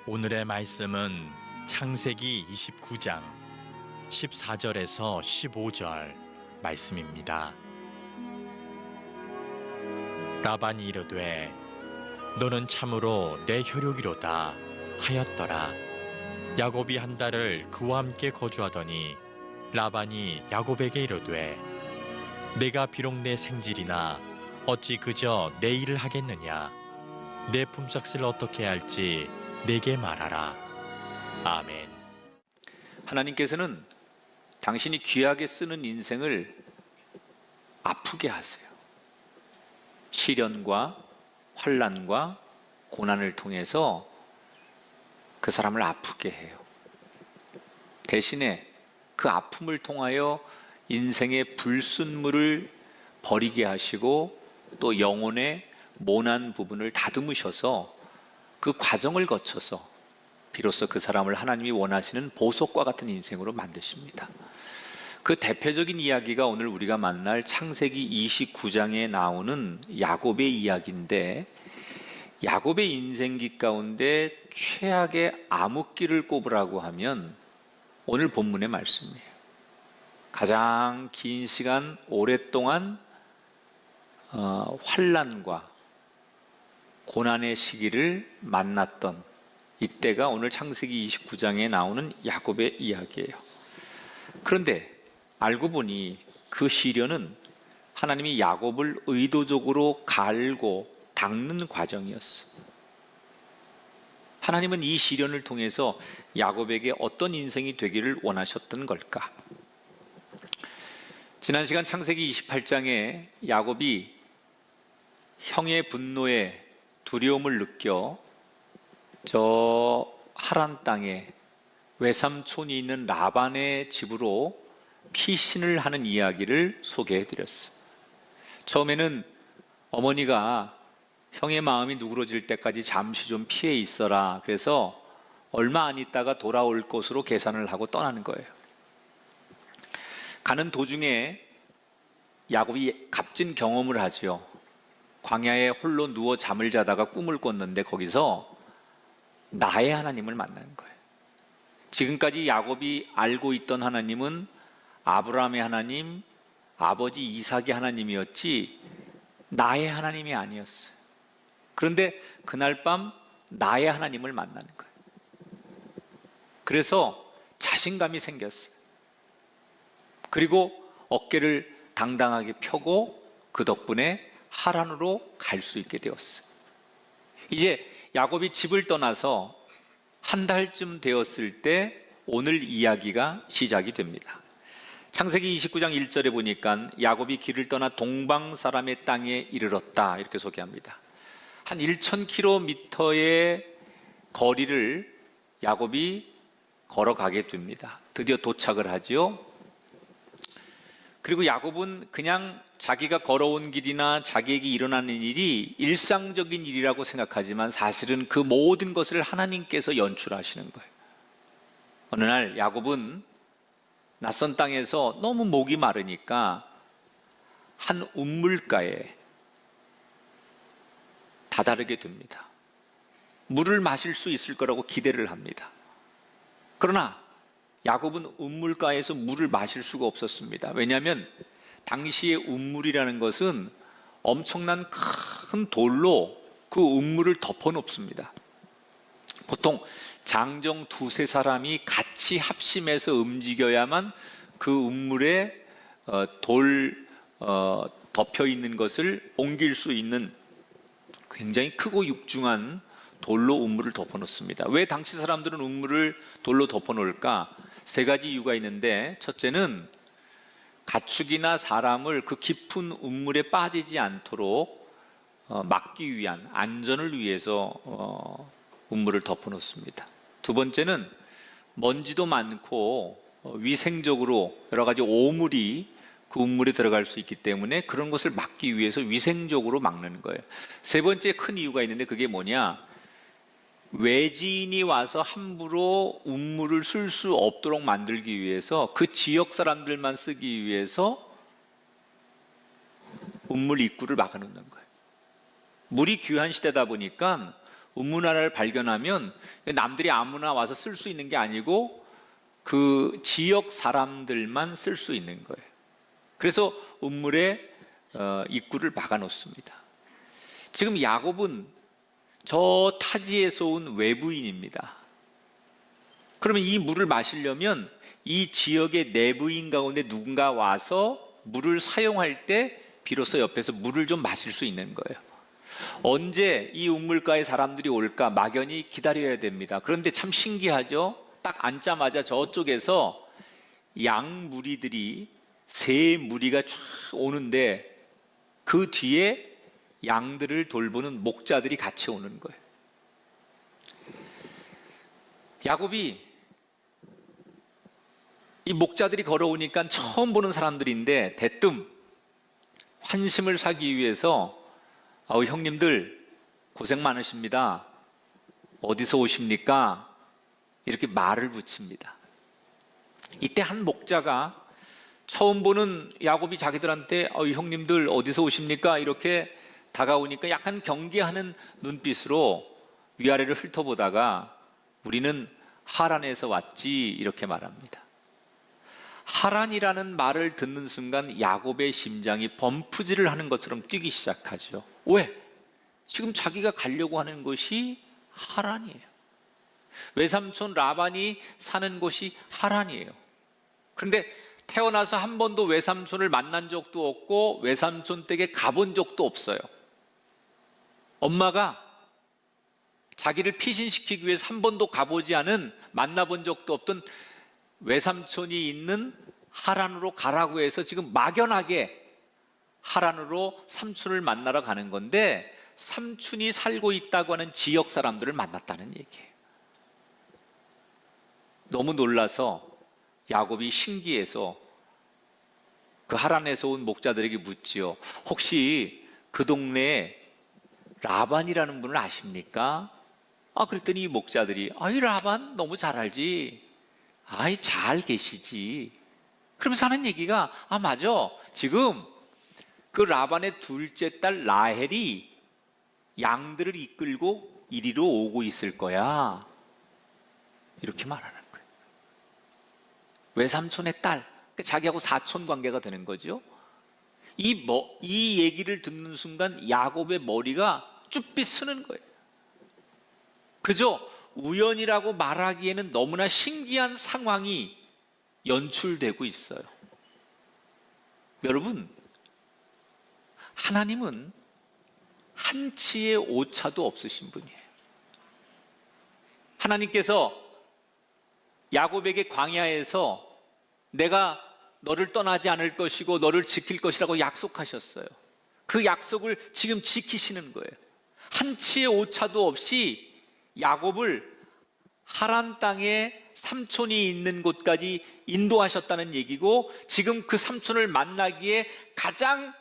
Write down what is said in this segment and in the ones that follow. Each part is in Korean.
오늘의 말씀은 창세기 29장 14절에서 15절 말씀입니다. 라반이 이르되 너는 참으로 내 혈육이로다 하였더라. 야곱이 한 달을 그와 함께 거주하더니 라반이 야곱에게 이르되 내가 비록 내 생질이나 어찌 그저 내 일을 하겠느냐. 내 품삯을 어떻게 할지 내게 말하라. 아멘. 하나님께서는 당신이 귀하게 쓰는 인생을 아프게 하세요. 시련과 환난과 고난을 통해서 그 사람을 아프게 해요. 대신에 그 아픔을 통하여 인생의 불순물을 버리게 하시고 또 영혼의 모난 부분을 다듬으셔서 그 과정을 거쳐서 비로소 그 사람을 하나님이 원하시는 보석과 같은 인생으로 만드십니다. 그 대표적인 이야기가 오늘 우리가 만날 창세기 29장에 나오는 야곱의 이야기인데, 야곱의 인생기 가운데 최악의 암흑기를 꼽으라고 하면 오늘 본문의 말씀이에요. 가장 긴 시간 오랫동안 환난과 고난의 시기를 만났던 이때가 오늘 창세기 29장에 나오는 야곱의 이야기예요. 그런데 알고 보니 그 시련은 하나님이 야곱을 의도적으로 갈고 닦는 과정이었어. 하나님은 이 시련을 통해서 야곱에게 어떤 인생이 되기를 원하셨던 걸까? 지난 시간 창세기 28장에 야곱이 형의 분노에 두려움을 느껴 저 하란 땅에 외삼촌이 있는 라반의 집으로 피신을 하는 이야기를 소개해 드렸어요. 처음에는 어머니가 형의 마음이 누그러질 때까지 잠시 좀 피해 있어라, 그래서 얼마 안 있다가 돌아올 것으로 계산을 하고 떠나는 거예요. 가는 도중에 야곱이 값진 경험을 하죠. 광야에 홀로 누워 잠을 자다가 꿈을 꿨는데 거기서 나의 하나님을 만나는 거예요. 지금까지 야곱이 알고 있던 하나님은 아브라함의 하나님, 아버지 이삭의 하나님이었지 나의 하나님이 아니었어요. 그런데 그날 밤 나의 하나님을 만나는 거예요. 그래서 자신감이 생겼어요. 그리고 어깨를 당당하게 펴고 그 덕분에 하란으로 갈 수 있게 되었어요. 이제 야곱이 집을 떠나서 한 달쯤 되었을 때 오늘 이야기가 시작이 됩니다. 창세기 29장 1절에 보니까 야곱이 길을 떠나 동방 사람의 땅에 이르렀다, 이렇게 소개합니다. 한 1000km의 거리를 야곱이 걸어가게 됩니다. 드디어 도착을 하지요. 그리고 야곱은 그냥 자기가 걸어온 길이나 자기에게 일어나는 일이 일상적인 일이라고 생각하지만 사실은 그 모든 것을 하나님께서 연출하시는 거예요. 어느 날 야곱은 낯선 땅에서 너무 목이 마르니까 한 운물가에 다다르게 됩니다. 물을 마실 수 있을 거라고 기대를 합니다. 그러나 야곱은 운물가에서 물을 마실 수가 없었습니다. 왜냐하면 당시의 운물이라는 것은 엄청난 큰 돌로 그 운물을 덮어놓습니다. 보통 장정 두세 사람이 같이 합심해서 움직여야만 그 운물에 덮여 있는 것을 옮길 수 있는 굉장히 크고 육중한 돌로 운물을 덮어놓습니다. 왜 당시 사람들은 운물을 돌로 덮어놓을까? 세 가지 이유가 있는데, 첫째는 가축이나 사람을 그 깊은 운물에 빠지지 않도록 막기 위한, 안전을 위해서 운물을 덮어놓습니다. 두 번째는 먼지도 많고 위생적으로 여러 가지 오물이 그 운물에 들어갈 수 있기 때문에 그런 것을 막기 위해서 위생적으로 막는 거예요. 세 번째 큰 이유가 있는데 그게 뭐냐? 외지인이 와서 함부로 운물을 쓸 수 없도록 만들기 위해서, 그 지역 사람들만 쓰기 위해서 운물 입구를 막아놓는 거예요. 물이 귀한 시대다 보니까 운문 하나를 발견하면 남들이 아무나 와서 쓸 수 있는 게 아니고 그 지역 사람들만 쓸 수 있는 거예요. 그래서 운물의 입구를 막아 놓습니다. 지금 야곱은 저 타지에서 온 외부인입니다. 그러면 이 물을 마시려면 이 지역의 내부인 가운데 누군가 와서 물을 사용할 때 비로소 옆에서 물을 좀 마실 수 있는 거예요. 언제 이 운물가에 사람들이 올까 막연히 기다려야 됩니다. 그런데 참 신기하죠? 딱 앉자마자 저쪽에서 양 무리들이 세 무리가 쫙 오는데 그 뒤에 양들을 돌보는 목자들이 같이 오는 거예요. 야곱이 이 목자들이 걸어오니까 처음 보는 사람들인데 대뜸 환심을 사기 위해서 형님들 고생 많으십니다. 어디서 오십니까? 이렇게 말을 붙입니다. 이때 한 목자가 처음 보는 야곱이 자기들한테 형님들 어디서 오십니까? 이렇게 다가오니까 약간 경계하는 눈빛으로 위아래를 훑어보다가 우리는 하란에서 왔지 이렇게 말합니다. 하란이라는 말을 듣는 순간 야곱의 심장이 범프질을 하는 것처럼 뛰기 시작하죠. 왜? 지금 자기가 가려고 하는 곳이 하란이에요. 외삼촌 라반이 사는 곳이 하란이에요. 그런데 태어나서 한 번도 외삼촌을 만난 적도 없고 외삼촌 댁에 가본 적도 없어요. 엄마가 자기를 피신시키기 위해서 한 번도 가보지 않은, 만나본 적도 없던 외삼촌이 있는 하란으로 가라고 해서 지금 막연하게 하란으로 삼촌을 만나러 가는 건데, 삼촌이 살고 있다고 하는 지역 사람들을 만났다는 얘기예요. 너무 놀라서 야곱이 신기해서 그 하란에서 온 목자들에게 묻지요. 혹시 그 동네에 라반이라는 분을 아십니까? 그랬더니 이 목자들이 이 라반 너무 잘 알지. 잘 계시지. 그러면서 하는 얘기가 맞아. 지금 그 라반의 둘째 딸 라헬이 양들을 이끌고 이리로 오고 있을 거야. 이렇게 말하는 거예요. 외삼촌의 딸, 자기하고 사촌 관계가 되는 거죠. 이 얘기를 듣는 순간 야곱의 머리가 쭈삣 쓰는 거예요. 그저 우연이라고 말하기에는 너무나 신기한 상황이 연출되고 있어요. 여러분, 하나님은 한치의 오차도 없으신 분이에요. 하나님께서 야곱에게 광야에서 내가 너를 떠나지 않을 것이고 너를 지킬 것이라고 약속하셨어요. 그 약속을 지금 지키시는 거예요. 한치의 오차도 없이 야곱을 하란 땅에 삼촌이 있는 곳까지 인도하셨다는 얘기고, 지금 그 삼촌을 만나기에 가장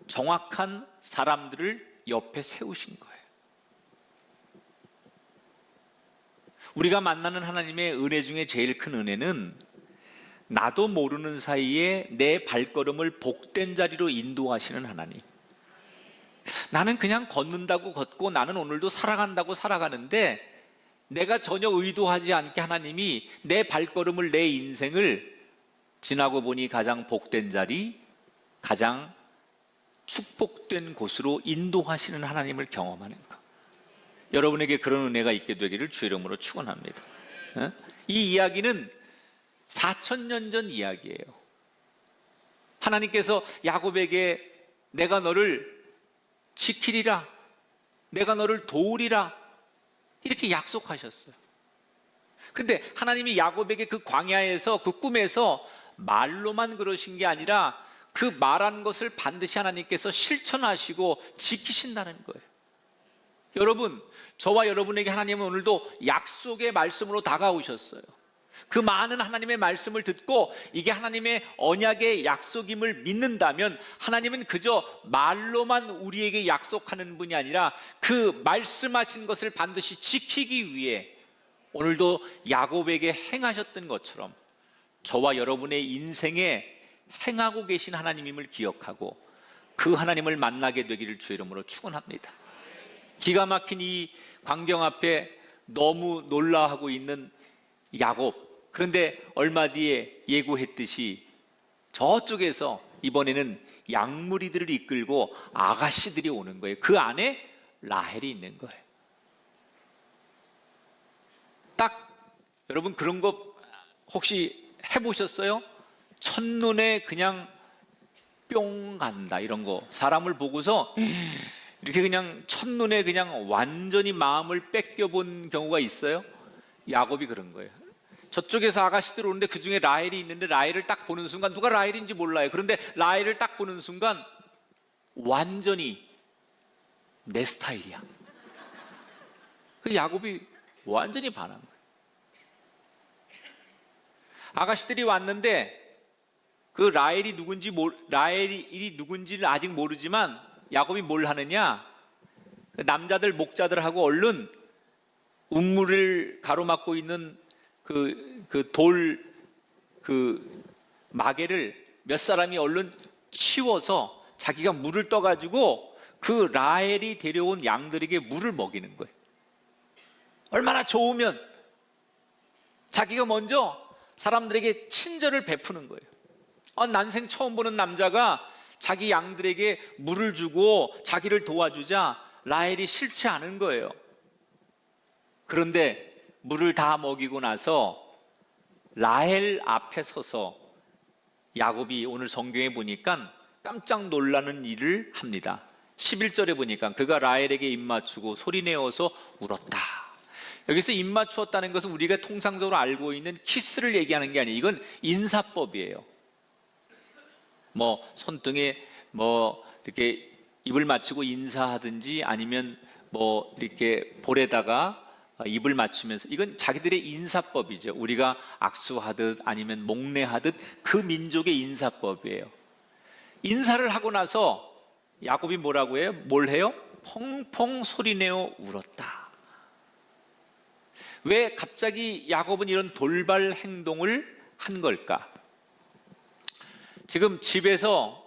정확한 사람들을 옆에 세우신 거예요. 우리가 만나는 하나님의 은혜 중에 제일 큰 은혜는 나도 모르는 사이에 내 발걸음을 복된 자리로 인도하시는 하나님. 나는 그냥 걷는다고 걷고 나는 오늘도 살아간다고 살아가는데, 내가 전혀 의도하지 않게 하나님이 내 발걸음을, 내 인생을 지나고 보니 가장 복된 자리, 가장 축복된 곳으로 인도하시는 하나님을 경험하는 것. 여러분에게 그런 은혜가 있게 되기를 주의 이름으로 축원합니다. 이 이야기는 4,000년 전 이야기예요. 하나님께서 야곱에게 내가 너를 지키리라, 내가 너를 도우리라 이렇게 약속하셨어요. 근데 하나님이 야곱에게 그 광야에서, 그 꿈에서 말로만 그러신 게 아니라 그 말한 것을 반드시 하나님께서 실천하시고 지키신다는 거예요. 여러분, 저와 여러분에게 하나님은 오늘도 약속의 말씀으로 다가오셨어요. 그 많은 하나님의 말씀을 듣고 이게 하나님의 언약의 약속임을 믿는다면, 하나님은 그저 말로만 우리에게 약속하는 분이 아니라 그 말씀하신 것을 반드시 지키기 위해 오늘도 야곱에게 행하셨던 것처럼 저와 여러분의 인생에 행하고 계신 하나님임을 기억하고 그 하나님을 만나게 되기를 주의 이름으로 축원합니다. 기가 막힌 이 광경 앞에 너무 놀라하고 있는 야곱. 그런데 얼마 뒤에 예고했듯이 저쪽에서 이번에는 양무리들을 이끌고 아가씨들이 오는 거예요. 그 안에 라헬이 있는 거예요. 딱 여러분 그런 거 혹시 해보셨어요? 첫눈에 그냥 뿅 간다 이런 거. 사람을 보고서 이렇게 그냥 첫눈에 그냥 완전히 마음을 뺏겨본 경우가 있어요? 야곱이 그런 거예요. 저쪽에서 아가씨들 오는데 그 중에 라헬이 있는데 라헬을 딱 보는 순간 누가 라헬인지 몰라요. 그런데 라헬을 딱 보는 순간 완전히 내 스타일이야. 그 야곱이 완전히 반한 거예요. 아가씨들이 왔는데 그 라헬이 누군지를 아직 모르지만 야곱이 뭘 하느냐? 남자들 목자들하고 얼른 운물을 가로막고 있는 그 마개를 몇 사람이 얼른 치워서 자기가 물을 떠가지고 그 라헬이 데려온 양들에게 물을 먹이는 거예요. 얼마나 좋으면 자기가 먼저 사람들에게 친절을 베푸는 거예요. 난생 처음 보는 남자가 자기 양들에게 물을 주고 자기를 도와주자 라헬이 싫지 않은 거예요. 그런데 물을 다 먹이고 나서 라헬 앞에 서서 야곱이 오늘 성경에 보니까 깜짝 놀라는 일을 합니다. 11절에 보니까 그가 라헬에게 입맞추고 소리내어서 울었다. 여기서 입맞추었다는 것은 우리가 통상적으로 알고 있는 키스를 얘기하는 게 아니에요. 이건 인사법이에요. 손등에 이렇게 입을 맞추고 인사하든지 아니면 이렇게 볼에다가 입을 맞추면서, 이건 자기들의 인사법이죠. 우리가 악수하듯 아니면 목례하듯 그 민족의 인사법이에요. 인사를 하고 나서 야곱이 뭐라고 해요? 뭘 해요? 펑펑 소리내어 울었다. 왜 갑자기 야곱은 이런 돌발 행동을 한 걸까? 지금 집에서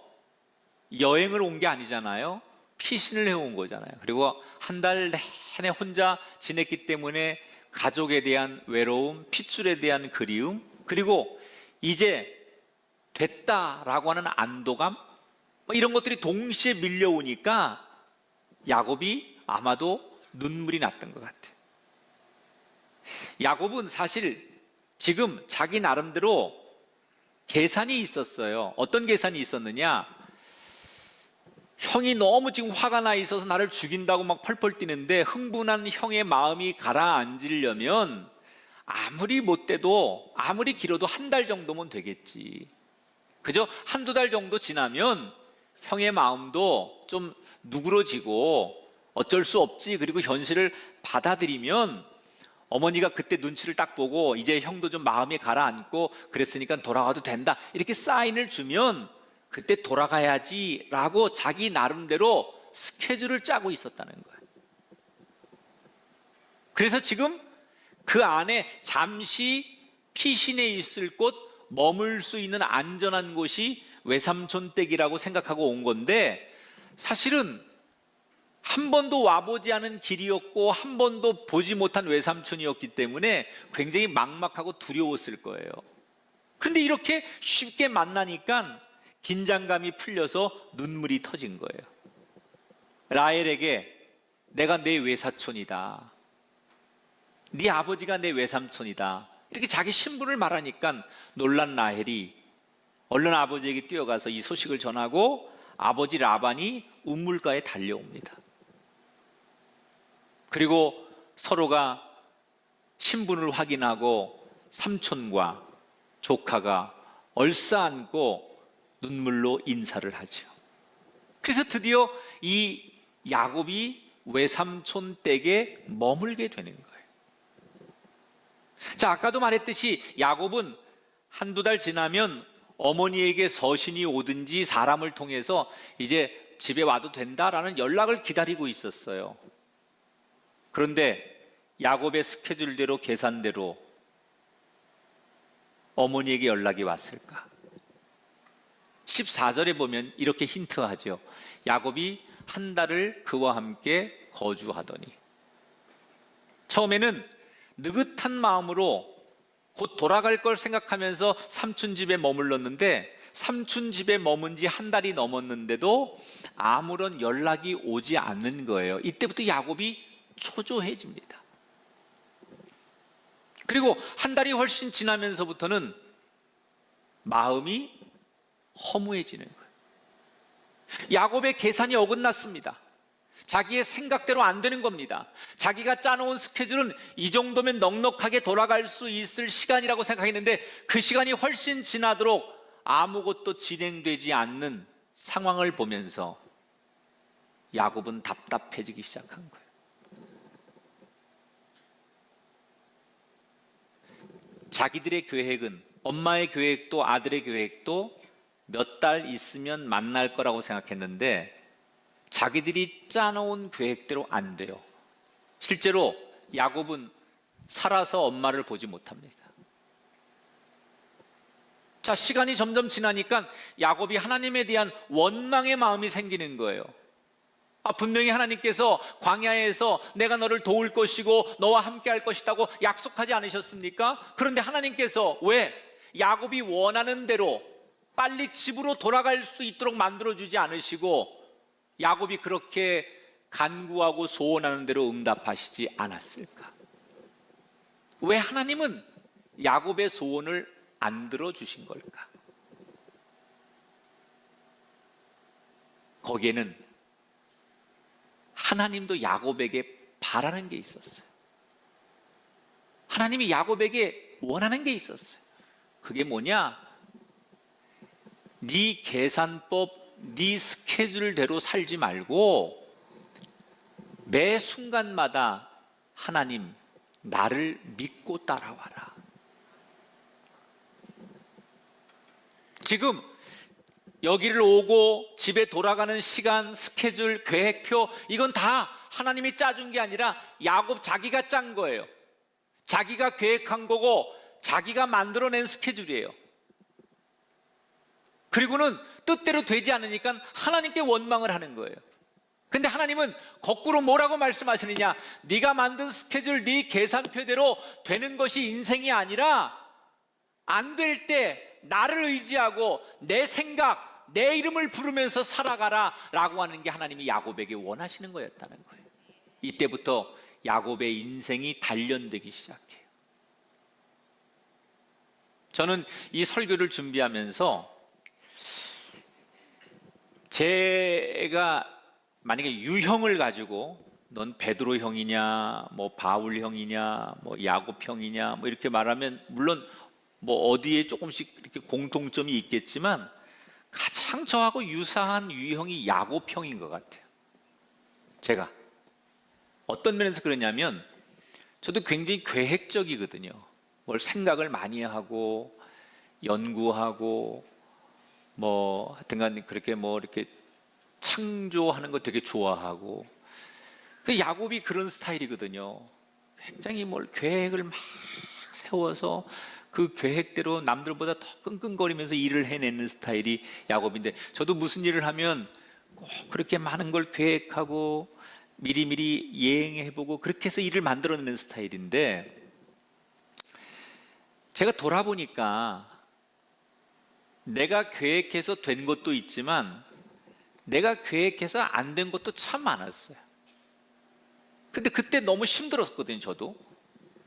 여행을 온 게 아니잖아요. 피신을 해온 거잖아요. 그리고 한 달 내내 혼자 지냈기 때문에 가족에 대한 외로움, 핏줄에 대한 그리움, 그리고 이제 됐다라고 하는 안도감, 이런 것들이 동시에 밀려오니까 야곱이 아마도 눈물이 났던 것 같아요. 야곱은 사실 지금 자기 나름대로 계산이 있었어요. 어떤 계산이 있었느냐? 형이 너무 지금 화가 나 있어서 나를 죽인다고 막 펄펄 뛰는데 흥분한 형의 마음이 가라앉으려면 아무리 못돼도 아무리 길어도 한 달 정도면 되겠지. 그죠? 한두 달 정도 지나면 형의 마음도 좀 누그러지고 어쩔 수 없지, 그리고 현실을 받아들이면 어머니가 그때 눈치를 딱 보고 이제 형도 좀 마음이 가라앉고 그랬으니까 돌아가도 된다, 이렇게 사인을 주면 그때 돌아가야지 라고 자기 나름대로 스케줄을 짜고 있었다는 거예요. 그래서 지금 그 안에 잠시 피신해 있을 곳, 머물 수 있는 안전한 곳이 외삼촌 댁이라고 생각하고 온 건데, 사실은 한 번도 와보지 않은 길이었고 한 번도 보지 못한 외삼촌이었기 때문에 굉장히 막막하고 두려웠을 거예요. 그런데 이렇게 쉽게 만나니까 긴장감이 풀려서 눈물이 터진 거예요. 라헬에게 내가 내 외사촌이다, 네 아버지가 내 외삼촌이다, 이렇게 자기 신분을 말하니까 놀란 라헬이 얼른 아버지에게 뛰어가서 이 소식을 전하고 아버지 라반이 우물가에 달려옵니다. 그리고 서로가 신분을 확인하고 삼촌과 조카가 얼싸안고 눈물로 인사를 하죠. 그래서 드디어 이 야곱이 외삼촌 댁에 머물게 되는 거예요. 자, 아까도 말했듯이 야곱은 한두 달 지나면 어머니에게 서신이 오든지 사람을 통해서 이제 집에 와도 된다라는 연락을 기다리고 있었어요. 그런데 야곱의 스케줄대로, 계산대로 어머니에게 연락이 왔을까? 14절에 보면 이렇게 힌트하죠. 야곱이 한 달을 그와 함께 거주하더니. 처음에는 느긋한 마음으로 곧 돌아갈 걸 생각하면서 삼촌 집에 머물렀는데, 삼촌 집에 머문 지 한 달이 넘었는데도 아무런 연락이 오지 않는 거예요. 이때부터 야곱이 초조해집니다. 그리고 한 달이 훨씬 지나면서부터는 마음이 허무해지는 거예요. 야곱의 계산이 어긋났습니다. 자기의 생각대로 안 되는 겁니다. 자기가 짜놓은 스케줄은 이 정도면 넉넉하게 돌아갈 수 있을 시간이라고 생각했는데, 그 시간이 훨씬 지나도록 아무것도 진행되지 않는 상황을 보면서 야곱은 답답해지기 시작한 거예요. 자기들의 계획은, 엄마의 계획도 아들의 계획도 몇 달 있으면 만날 거라고 생각했는데, 자기들이 짜놓은 계획대로 안 돼요. 실제로 야곱은 살아서 엄마를 보지 못합니다. 자, 시간이 점점 지나니까 야곱이 하나님에 대한 원망의 마음이 생기는 거예요. 분명히 하나님께서 광야에서 내가 너를 도울 것이고 너와 함께 할 것이라고 약속하지 않으셨습니까? 그런데 하나님께서 왜 야곱이 원하는 대로 빨리 집으로 돌아갈 수 있도록 만들어주지 않으시고, 야곱이 그렇게 간구하고 소원하는 대로 응답하시지 않았을까? 왜 하나님은 야곱의 소원을 안 들어주신 걸까? 거기에는 하나님도 야곱에게 바라는 게 있었어요. 하나님이 야곱에게 원하는 게 있었어요. 그게 뭐냐? 네 계산법, 네 스케줄대로 살지 말고 매 순간마다 하나님, 나를 믿고 따라와라. 지금 여기를 오고 집에 돌아가는 시간, 스케줄, 계획표, 이건 다 하나님이 짜준 게 아니라 야곱 자기가 짠 거예요. 자기가 계획한 거고 자기가 만들어낸 스케줄이에요. 그리고는 뜻대로 되지 않으니까 하나님께 원망을 하는 거예요. 근데 하나님은 거꾸로 뭐라고 말씀하시느냐? 네가 만든 스케줄, 네 계산표대로 되는 것이 인생이 아니라, 안 될 때 나를 의지하고 내 생각, 내 이름을 부르면서 살아가라 라고 하는 게 하나님이 야곱에게 원하시는 거였다는 거예요. 이때부터 야곱의 인생이 단련되기 시작해요. 저는 이 설교를 준비하면서 제가 만약에 유형을 가지고 넌 베드로 형이냐, 뭐 바울 형이냐, 뭐 야곱 형이냐, 뭐 이렇게 말하면 물론 뭐 어디에 조금씩 이렇게 공통점이 있겠지만 가장 저하고 유사한 유형이 야곱 형인 것 같아요. 제가 어떤 면에서 그러냐면 저도 굉장히 계획적이거든요. 뭘 생각을 많이 하고 연구하고 뭐 하여튼간 그렇게 뭐 이렇게 창조하는 거 되게 좋아하고, 그 야곱이 그런 스타일이거든요. 굉장히 뭘 계획을 막 세워서 그 계획대로 남들보다 더 끙끙거리면서 일을 해내는 스타일이 야곱인데, 저도 무슨 일을 하면 꼭 그렇게 많은 걸 계획하고 미리미리 예행해보고 그렇게 해서 일을 만들어내는 스타일인데, 제가 돌아보니까 내가 계획해서 된 것도 있지만 내가 계획해서 안 된 것도 참 많았어요. 근데 그때 너무 힘들었거든요. 저도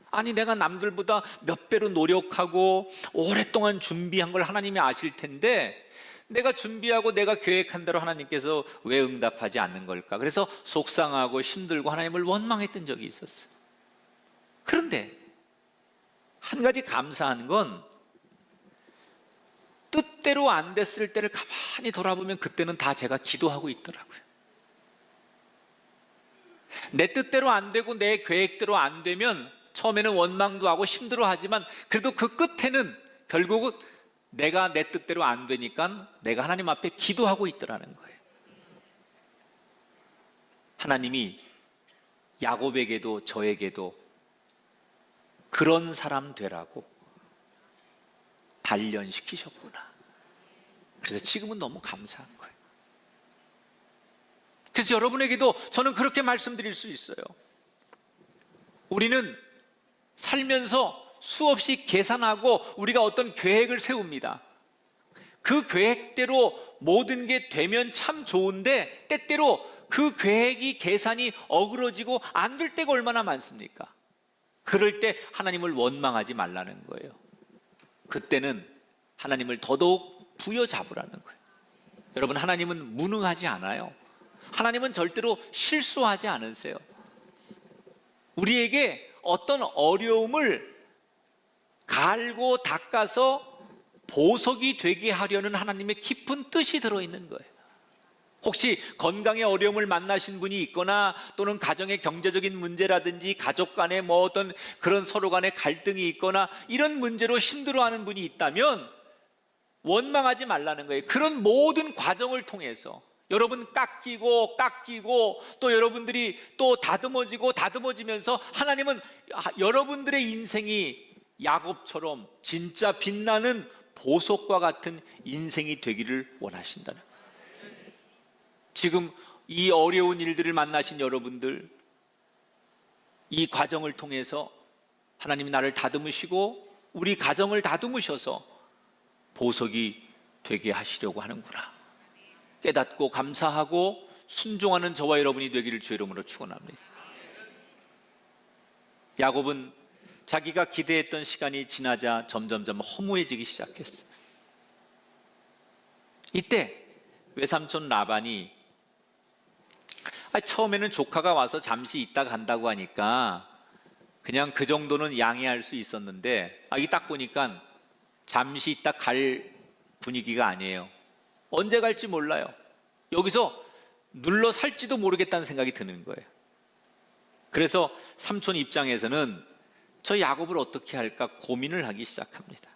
아니 내가 남들보다 몇 배로 노력하고 오랫동안 준비한 걸 하나님이 아실 텐데, 내가 준비하고 내가 계획한 대로 하나님께서 왜 응답하지 않는 걸까? 그래서 속상하고 힘들고 하나님을 원망했던 적이 있었어요. 그런데 한 가지 감사한 건, 뜻대로 안 됐을 때를 가만히 돌아보면 그때는 다 제가 기도하고 있더라고요. 내 뜻대로 안 되고 내 계획대로 안 되면 처음에는 원망도 하고 힘들어하지만, 그래도 그 끝에는 결국은 내가 내 뜻대로 안 되니까 내가 하나님 앞에 기도하고 있더라는 거예요. 하나님이 야곱에게도 저에게도 그런 사람 되라고 단련시키셨구나. 그래서 지금은 너무 감사한 거예요. 그래서 여러분에게도 저는 그렇게 말씀드릴 수 있어요. 우리는 살면서 수없이 계산하고 우리가 어떤 계획을 세웁니다. 그 계획대로 모든 게 되면 참 좋은데 때때로 그 계획이 계산이 어그러지고 안 될 때가 얼마나 많습니까? 그럴 때 하나님을 원망하지 말라는 거예요. 그때는 하나님을 더더욱 부여잡으라는 거예요. 여러분, 하나님은 무능하지 않아요. 하나님은 절대로 실수하지 않으세요. 우리에게 어떤 어려움을 갈고 닦아서 보석이 되게 하려는 하나님의 깊은 뜻이 들어있는 거예요. 혹시 건강에 어려움을 만나신 분이 있거나 또는 가정의 경제적인 문제라든지 가족 간에 뭐 어떤 그런 서로 간의 갈등이 있거나 이런 문제로 힘들어하는 분이 있다면 원망하지 말라는 거예요. 그런 모든 과정을 통해서 여러분 깎이고 또 여러분들이 또 다듬어지면서 하나님은 여러분들의 인생이 야곱처럼 진짜 빛나는 보석과 같은 인생이 되기를 원하신다는 거예요. 지금 이 어려운 일들을 만나신 여러분들, 이 과정을 통해서 하나님이 나를 다듬으시고 우리 가정을 다듬으셔서 보석이 되게 하시려고 하는구나 깨닫고 감사하고 순종하는 저와 여러분이 되기를 주의 이름으로 축원합니다. 야곱은 자기가 기대했던 시간이 지나자 점점점 허무해지기 시작했어요. 이때 외삼촌 라반이 처음에는 조카가 와서 잠시 있다 간다고 하니까 그냥 그 정도는 양해할 수 있었는데 이 딱 보니까 잠시 있다 갈 분위기가 아니에요. 언제 갈지 몰라요. 여기서 눌러 살지도 모르겠다는 생각이 드는 거예요. 그래서 삼촌 입장에서는 저 야곱을 어떻게 할까 고민을 하기 시작합니다.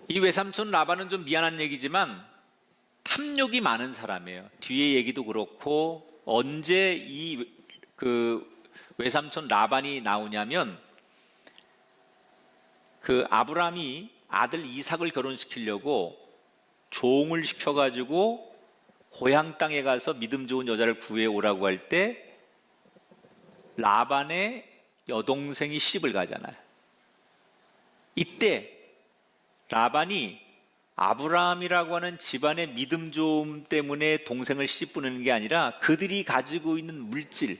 이 외삼촌 라반은 좀 미안한 얘기지만 탐욕이 많은 사람이에요. 뒤에 얘기도 그렇고 언제 그 외삼촌 라반이 나오냐면 그 아브라함이 아들 이삭을 결혼시키려고 종을 시켜가지고 고향 땅에 가서 믿음 좋은 여자를 구해오라고 할 때 라반의 여동생이 시집을 가잖아요. 이때 라반이 아브라함이라고 하는 집안의 믿음 좋음 때문에 동생을 시집 보내는 게 아니라 그들이 가지고 있는 물질,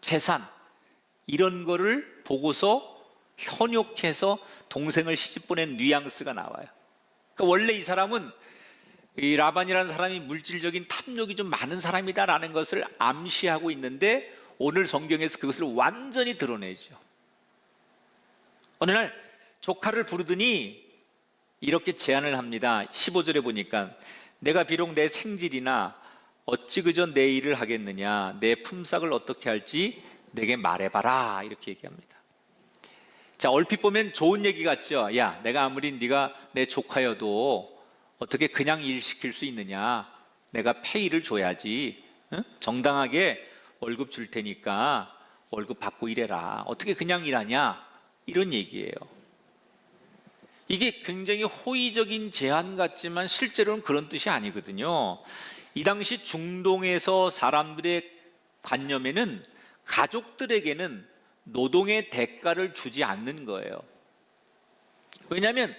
재산 이런 거를 보고서 현혹해서 동생을 시집 보낸 뉘앙스가 나와요. 그러니까 원래 이 사람은 이 라반이라는 사람이 물질적인 탐욕이 좀 많은 사람이다라는 것을 암시하고 있는데 오늘 성경에서 그것을 완전히 드러내죠. 어느 날 조카를 부르더니 이렇게 제안을 합니다. 15절에 보니까 내가 비록 내 생질이나 어찌 그저 내 일을 하겠느냐, 내 품삯을 어떻게 할지 내게 말해봐라 이렇게 얘기합니다. 자, 얼핏 보면 좋은 얘기 같죠. 야, 내가 아무리 네가 내 조카여도 어떻게 그냥 일 시킬 수 있느냐, 내가 페이를 줘야지, 응? 정당하게 월급 줄 테니까 월급 받고 일해라, 어떻게 그냥 일하냐, 이런 얘기예요. 이게 굉장히 호의적인 제안 같지만 실제로는 그런 뜻이 아니거든요. 이 당시 중동에서 사람들의 관념에는 가족들에게는 노동의 대가를 주지 않는 거예요. 왜냐하면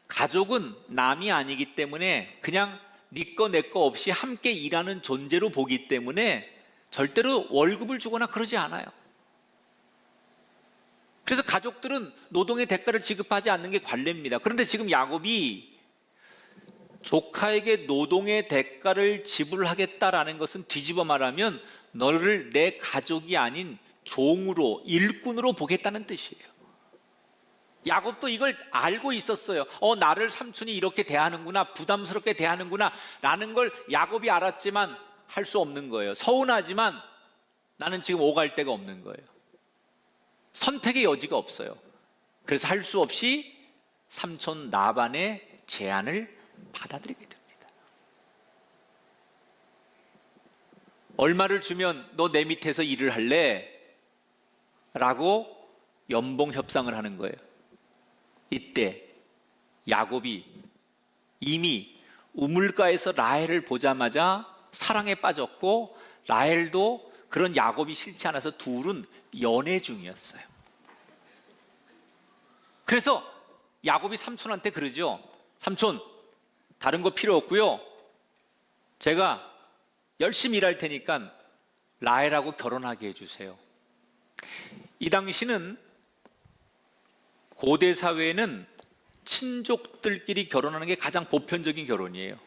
가족은 남이 아니기 때문에 그냥 네 거 내 거 없이 함께 일하는 존재로 보기 때문에 절대로 월급을 주거나 그러지 않아요. 그래서 가족들은 노동의 대가를 지급하지 않는 게 관례입니다. 그런데 지금 야곱이 조카에게 노동의 대가를 지불하겠다라는 것은 뒤집어 말하면 너를 내 가족이 아닌 종으로, 일꾼으로 보겠다는 뜻이에요. 야곱도 이걸 알고 있었어요. 나를 삼촌이 이렇게 대하는구나, 부담스럽게 대하는구나 라는 걸 야곱이 알았지만 할 수 없는 거예요. 서운하지만 나는 지금 오갈 데가 없는 거예요. 선택의 여지가 없어요. 그래서 할 수 없이 삼촌 라반의 제안을 받아들이게 됩니다. 얼마를 주면 너 내 밑에서 일을 할래? 라고 연봉 협상을 하는 거예요. 이때 야곱이 이미 우물가에서 라헬을 보자마자 사랑에 빠졌고, 라헬도 그런 야곱이 싫지 않아서 둘은 연애 중이었어요. 그래서 야곱이 삼촌한테 그러죠. 삼촌, 다른 거 필요 없고요, 제가 열심히 일할 테니까 라헬하고 결혼하게 해주세요. 이 당시는, 고대 사회에는 친족들끼리 결혼하는 게 가장 보편적인 결혼이에요.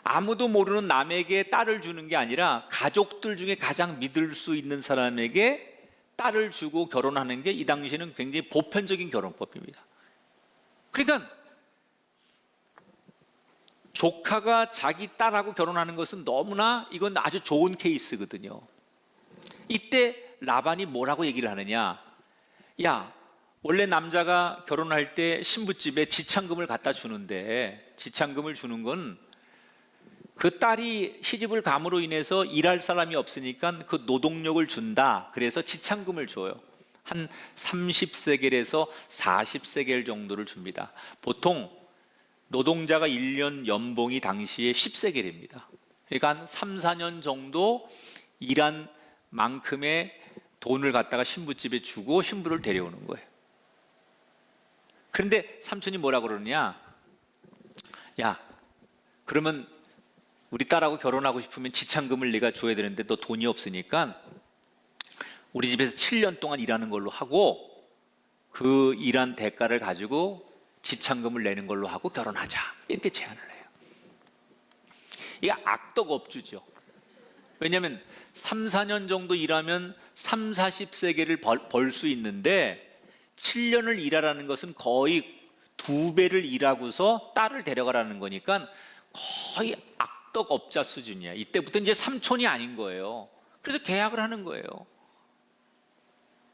아무도 모르는 남에게 딸을 주는 게 아니라 가족들 중에 가장 믿을 수 있는 사람에게 딸을 주고 결혼하는 게 이 당시에는 굉장히 보편적인 결혼법입니다. 그러니까 조카가 자기 딸하고 결혼하는 것은 너무나, 이건 아주 좋은 케이스거든요. 이때 라반이 뭐라고 얘기를 하느냐, 야, 원래 남자가 결혼할 때 신부집에 지참금을 갖다 주는데, 지참금을 주는 건 그 딸이 시집을 감으로 인해서 일할 사람이 없으니까 그 노동력을 준다, 그래서 지참금을 줘요. 한 30세겔에서 40세겔 정도를 줍니다. 보통 노동자가 1년 연봉이 당시에 10세겔입니다. 그러니까 한 3, 4년 정도 일한 만큼의 돈을 갖다가 신부집에 주고 신부를 데려오는 거예요. 그런데 삼촌이 뭐라 그러느냐, 야, 그러면 우리 딸하고 결혼하고 싶으면 지참금을 네가 줘야 되는데 너 돈이 없으니까 우리 집에서 7년 동안 일하는 걸로 하고, 그 일한 대가를 가지고 지참금을 내는 걸로 하고 결혼하자, 이렇게 제안을 해요. 이게 악덕업주죠. 왜냐하면 3, 4년 정도 일하면 3, 40세계를 벌 수 있는데, 7년을 일하라는 것은 거의 2배를 일하고서 딸을 데려가라는 거니까 거의 악덕업자 수준이야. 이때부터 이제 삼촌이 아닌 거예요. 그래서 계약을 하는 거예요.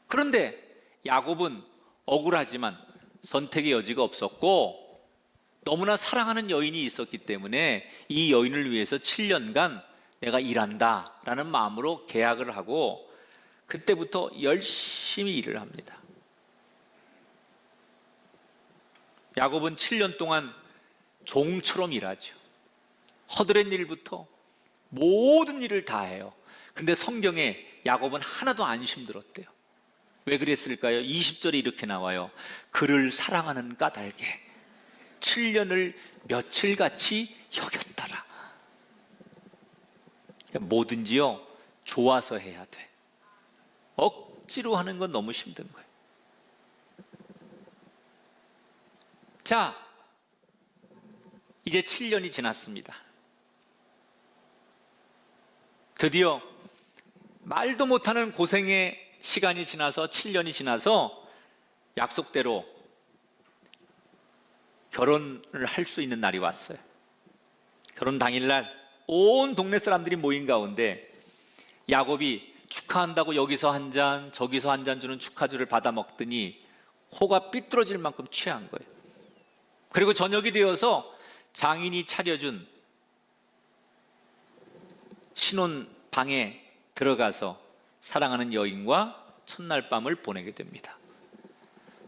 그런데 야곱은 억울하지만 선택의 여지가 없었고, 너무나 사랑하는 여인이 있었기 때문에 이 여인을 위해서 7년간 내가 일한다 라는 마음으로 계약을 하고, 그때부터 열심히 일을 합니다. 야곱은 7년 동안 종처럼 일하죠. 허드렛 일부터 모든 일을 다 해요. 그런데 성경에 야곱은 하나도 안 힘들었대요. 왜 그랬을까요? 20절에 이렇게 나와요. 그를 사랑하는 까닭에 7년을 며칠같이 여겼더라. 뭐든지요, 좋아서 해야 돼. 억지로 하는 건 너무 힘든 거예요. 자, 이제 7년이 지났습니다. 드디어 말도 못하는 고생의 시간이 지나서 7년이 지나서 약속대로 결혼을 할 수 있는 날이 왔어요. 결혼 당일날 온 동네 사람들이 모인 가운데 야곱이 축하한다고 여기서 한 잔 저기서 한 잔 주는 축하주를 받아 먹더니 코가 삐뚤어질 만큼 취한 거예요. 그리고 저녁이 되어서 장인이 차려준 신혼방에 들어가서 사랑하는 여인과 첫날 밤을 보내게 됩니다.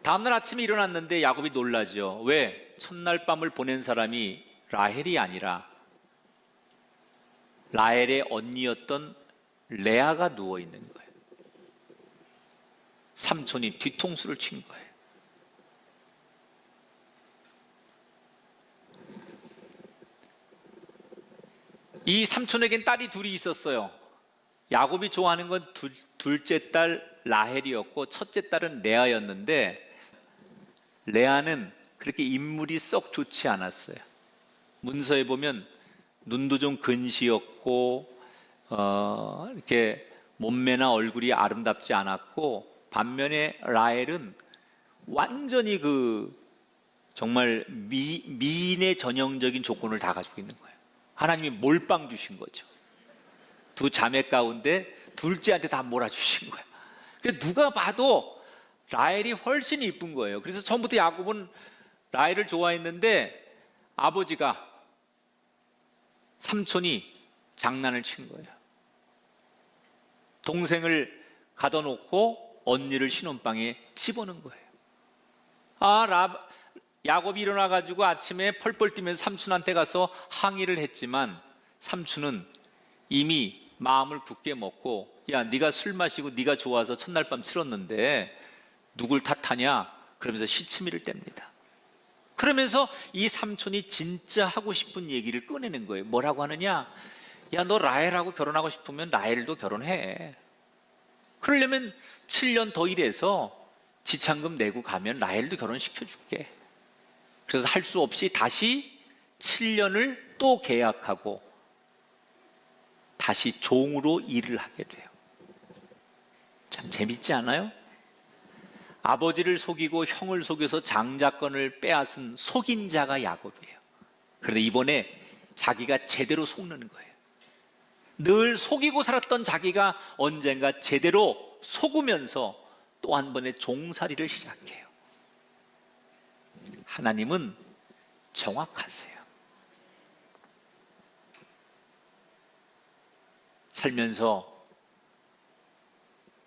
다음날 아침에 일어났는데 야곱이 놀라죠. 왜? 첫날 밤을 보낸 사람이 라헬이 아니라 라헬의 언니였던 레아가 누워 있는 거예요. 삼촌이 뒤통수를 친 거예요. 이 삼촌에겐 딸이 둘이 있었어요. 야곱이 좋아하는 건 둘째 딸 라헬이었고 첫째 딸은 레아였는데, 레아는 그렇게 인물이 썩 좋지 않았어요. 문서에 보면 눈도 좀 근시였고 이렇게 몸매나 얼굴이 아름답지 않았고, 반면에 라헬은 완전히 정말 미인의 전형적인 조건을 다 가지고 있는 거예요. 하나님이 몰빵 주신 거죠. 두 자매 가운데 둘째한테 다 몰아주신 거예요. 그래서 누가 봐도 라헬이 훨씬 이쁜 거예요. 그래서 처음부터 야곱은 라헬을 좋아했는데 아버지가, 삼촌이 장난을 친 거예요. 동생을 가둬놓고 언니를 신혼방에 집어넣은 거예요. 야곱이 일어나 가지고 아침에 펄펄 뛰면서 삼촌한테 가서 항의를 했지만 삼촌은 이미 마음을 굳게 먹고, 야, 네가 술 마시고 네가 좋아서 첫날 밤 치렀는데 누굴 탓하냐? 그러면서 시치미를 뗍니다. 그러면서 이 삼촌이 진짜 하고 싶은 얘기를 꺼내는 거예요. 뭐라고 하느냐? 야, 너 라헬하고 결혼하고 싶으면 라헬도 결혼해. 그러려면 7년 더 일해서 지참금 내고 가면 라헬도 결혼시켜줄게. 그래서 할 수 없이 다시 7년을 또 계약하고 다시 종으로 일을 하게 돼요. 참 재밌지 않아요? 아버지를 속이고 형을 속여서 장자권을 빼앗은 속인 자가 야곱이에요. 그런데 이번에 자기가 제대로 속는 거예요. 늘 속이고 살았던 자기가 언젠가 제대로 속으면서 또 한 번의 종살이를 시작해요. 하나님은 정확하세요. 살면서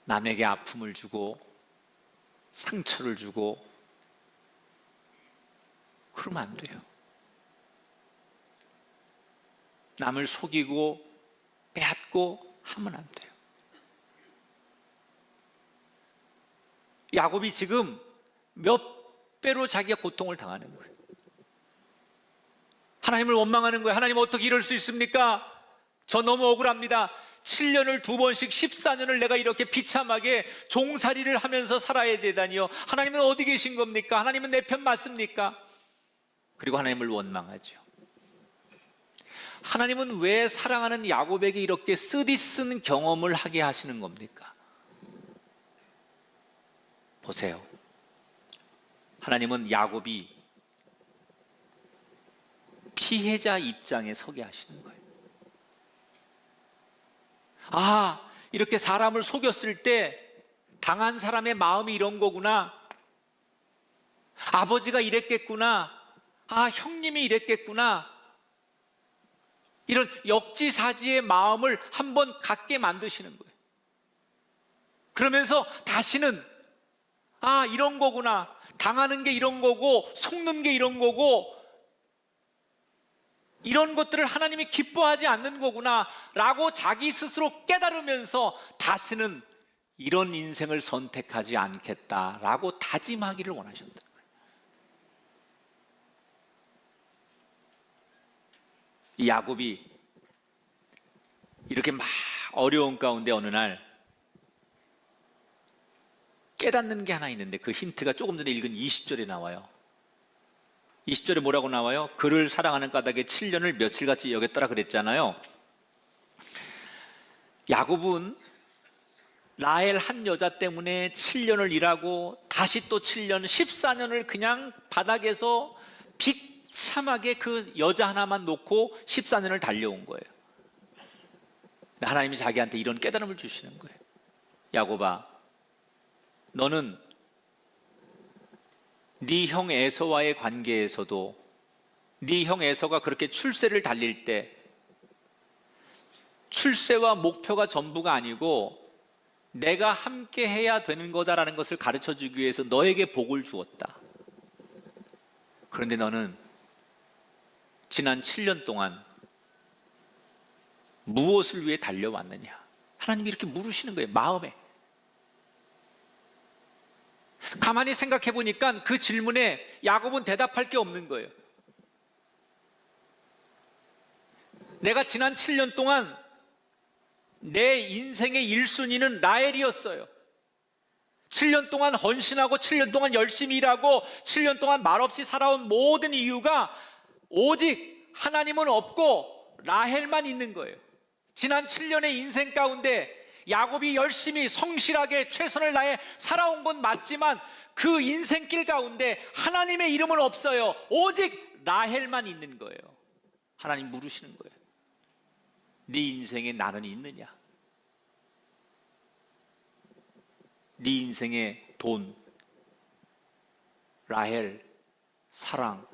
남에게 아픔을 주고 상처를 주고 그러면 안 돼요. 남을 속이고 빼앗고 하면 안 돼요. 야곱이 지금 몇 배로 자기가 고통을 당하는 거예요. 하나님을 원망하는 거예요. 하나님 어떻게 이럴 수 있습니까? 저 너무 억울합니다. 7년을 2번씩 14년을 내가 이렇게 비참하게 종살이를 하면서 살아야 되다니요. 하나님은 어디 계신 겁니까? 하나님은 내 편 맞습니까? 그리고 하나님을 원망하죠. 하나님은 왜 사랑하는 야곱에게 이렇게 쓰디쓴 경험을 하게 하시는 겁니까? 보세요. 하나님은 야곱이 피해자 입장에 서게 하시는 거예요. 아, 이렇게 사람을 속였을 때 당한 사람의 마음이 이런 거구나. 아버지가 이랬겠구나. 아, 형님이 이랬겠구나. 이런 역지사지의 마음을 한번 갖게 만드시는 거예요. 그러면서 다시는 아, 이런 거구나. 당하는 게 이런 거고 속는 게 이런 거고 이런 것들을 하나님이 기뻐하지 않는 거구나 라고 자기 스스로 깨달으면서 다시는 이런 인생을 선택하지 않겠다라고 다짐하기를 원하셨다는 거예요. 이 야곱이 이렇게 막 어려운 가운데 어느 날 깨닫는 게 하나 있는데 그 힌트가 조금 전에 읽은 20절에 나와요. 20절에 뭐라고 나와요? 그를 사랑하는 까닭에 7년을 며칠같이 여겼더라 그랬잖아요. 야곱은 라헬 한 여자 때문에 7년을 일하고 다시 또 7년, 14년을 그냥 바닥에서 비참하게 그 여자 하나만 놓고 14년을 달려온 거예요. 하나님이 자기한테 이런 깨달음을 주시는 거예요. 야곱아, 너는 네 형 에서와의 관계에서도 네 형 에서가 그렇게 출세를 달릴 때 출세와 목표가 전부가 아니고 내가 함께 해야 되는 거다라는 것을 가르쳐주기 위해서 너에게 복을 주었다. 그런데 너는 지난 7년 동안 무엇을 위해 달려왔느냐? 하나님이 이렇게 물으시는 거예요. 마음에. 가만히 생각해 보니까 그 질문에 야곱은 대답할 게 없는 거예요. 내가 지난 7년 동안 내 인생의 1순위는 라헬이었어요. 7년 동안 헌신하고 7년 동안 열심히 일하고 7년 동안 말없이 살아온 모든 이유가 오직 하나님은 없고 라헬만 있는 거예요. 지난 7년의 인생 가운데 야곱이 열심히 성실하게 최선을 다해 살아온 건 맞지만 그 인생길 가운데 하나님의 이름은 없어요. 오직 라헬만 있는 거예요. 하나님 물으시는 거예요. 네 인생에 나는 있느냐? 네 인생에 돈, 라헬, 사랑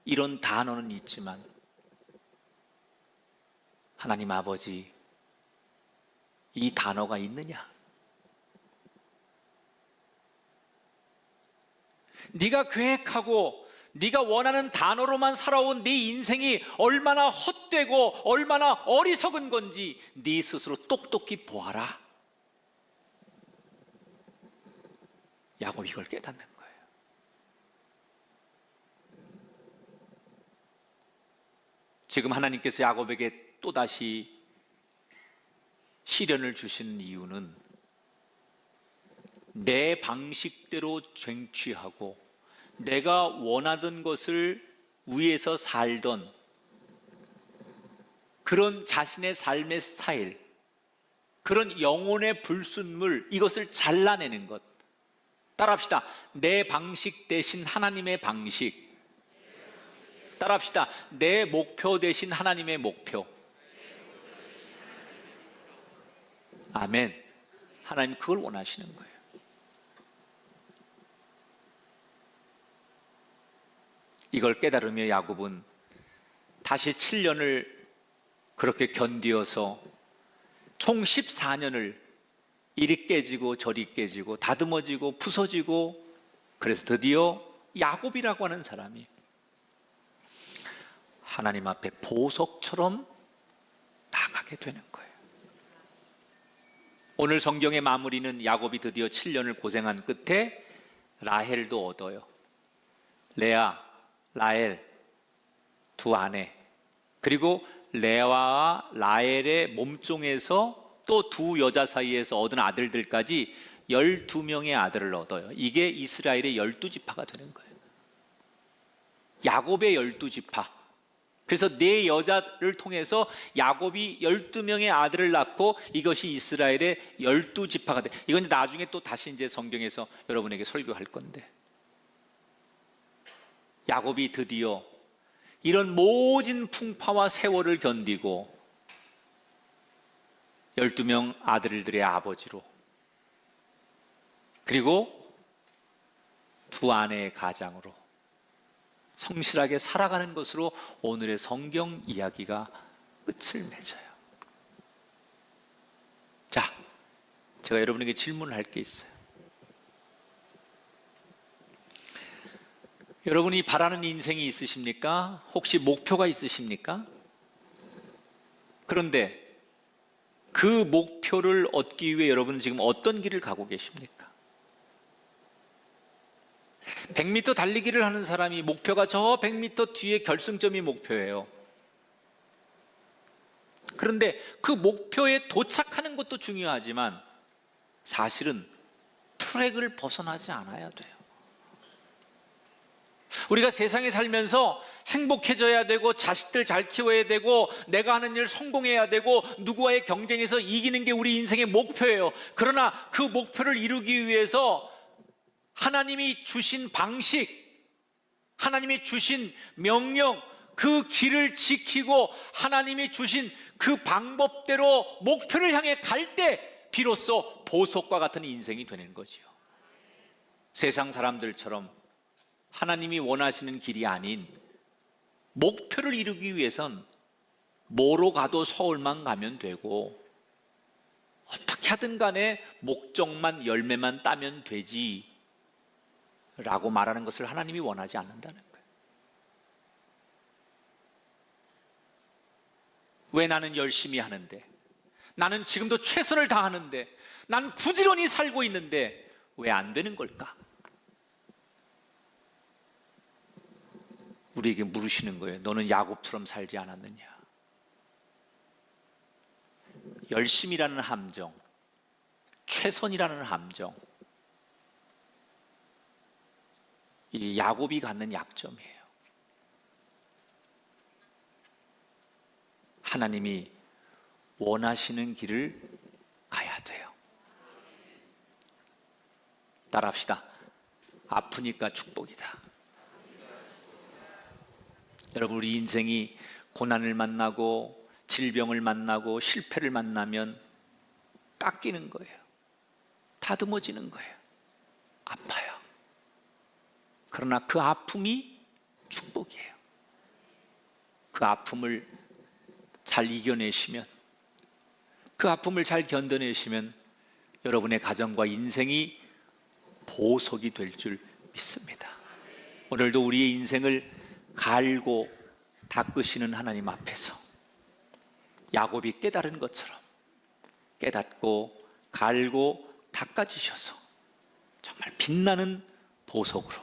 이런 단어는 있지만 하나님 아버지 이 단어가 있느냐? 네가 계획하고 네가 원하는 단어로만 살아온 네 인생이 얼마나 헛되고 얼마나 어리석은 건지 네 스스로 똑똑히 보아라. 야곱이 이걸 깨닫는 거예요. 지금 하나님께서 야곱에게 또다시 시련을 주시는 이유는 내 방식대로 쟁취하고 내가 원하던 것을 위해서 살던 그런 자신의 삶의 스타일, 그런 영혼의 불순물, 이것을 잘라내는 것. 따라합시다. 내 방식 대신 하나님의 방식. 따라합시다. 내 목표 대신 하나님의 목표. 아멘. 하나님 그걸 원하시는 거예요. 이걸 깨달으며 야곱은 다시 7년을 그렇게 견디어서 총 14년을 이리 깨지고 저리 깨지고 다듬어지고 부서지고, 그래서 드디어 야곱이라고 하는 사람이 하나님 앞에 보석처럼 나가게 되는 거예요. 오늘 성경의 마무리는 야곱이 드디어 7년을 고생한 끝에 라헬도 얻어요. 레아, 라헬 두 아내, 그리고 레아와 라헬의 몸종에서 또 두 여자 사이에서 얻은 아들들까지 12명의 아들을 얻어요. 이게 이스라엘의 12지파가 되는 거예요. 야곱의 12지파. 그래서 네 여자를 통해서 야곱이 12명의 아들을 낳고 이것이 이스라엘의 12지파가 돼. 이건 나중에 또 다시 이제 성경에서 여러분에게 설교할 건데, 야곱이 드디어 이런 모진 풍파와 세월을 견디고 12명 아들들의 아버지로, 그리고 두 아내의 가장으로 성실하게 살아가는 것으로 오늘의 성경 이야기가 끝을 맺어요. 자, 제가 여러분에게 질문을 할 게 있어요. 여러분이 바라는 인생이 있으십니까? 혹시 목표가 있으십니까? 그런데 그 목표를 얻기 위해 여러분은 지금 어떤 길을 가고 계십니까? 100m 달리기를 하는 사람이 목표가 저 100m 뒤에 결승점이 목표예요. 그런데 그 목표에 도착하는 것도 중요하지만 사실은 트랙을 벗어나지 않아야 돼요. 우리가 세상에 살면서 행복해져야 되고 자식들 잘 키워야 되고 내가 하는 일 성공해야 되고 누구와의 경쟁에서 이기는 게 우리 인생의 목표예요. 그러나 그 목표를 이루기 위해서 하나님이 주신 방식, 하나님이 주신 명령, 그 길을 지키고 하나님이 주신 그 방법대로 목표를 향해 갈 때 비로소 보석과 같은 인생이 되는 거지요. 세상 사람들처럼 하나님이 원하시는 길이 아닌 목표를 이루기 위해선 뭐로 가도 서울만 가면 되고 어떻게 하든 간에 목적만 열매만 따면 되지 라고 말하는 것을 하나님이 원하지 않는다는 거예요. 왜 나는 열심히 하는데, 나는 지금도 최선을 다하는데, 난 부지런히 살고 있는데 왜 안 되는 걸까? 우리에게 물으시는 거예요. 너는 야곱처럼 살지 않았느냐? 열심이라는 함정, 최선이라는 함정, 이 야곱이 갖는 약점이에요. 하나님이 원하시는 길을 가야 돼요. 따라합시다. 아프니까 축복이다. 여러분, 우리 인생이 고난을 만나고 질병을 만나고 실패를 만나면 깎이는 거예요. 다듬어지는 거예요. 아파요. 그러나 그 아픔이 축복이에요. 그 아픔을 잘 이겨내시면, 그 아픔을 잘 견뎌내시면 여러분의 가정과 인생이 보석이 될 줄 믿습니다. 오늘도 우리의 인생을 갈고 닦으시는 하나님 앞에서 야곱이 깨달은 것처럼 깨닫고 갈고 닦아지셔서 정말 빛나는 보석으로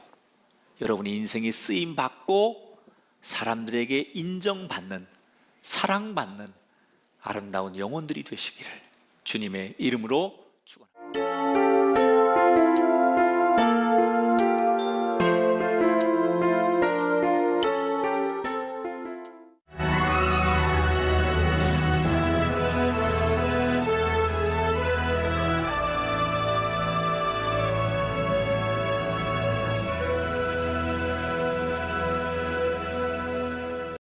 여러분의 인생이 쓰임받고 사람들에게 인정받는, 사랑받는 아름다운 영혼들이 되시기를 주님의 이름으로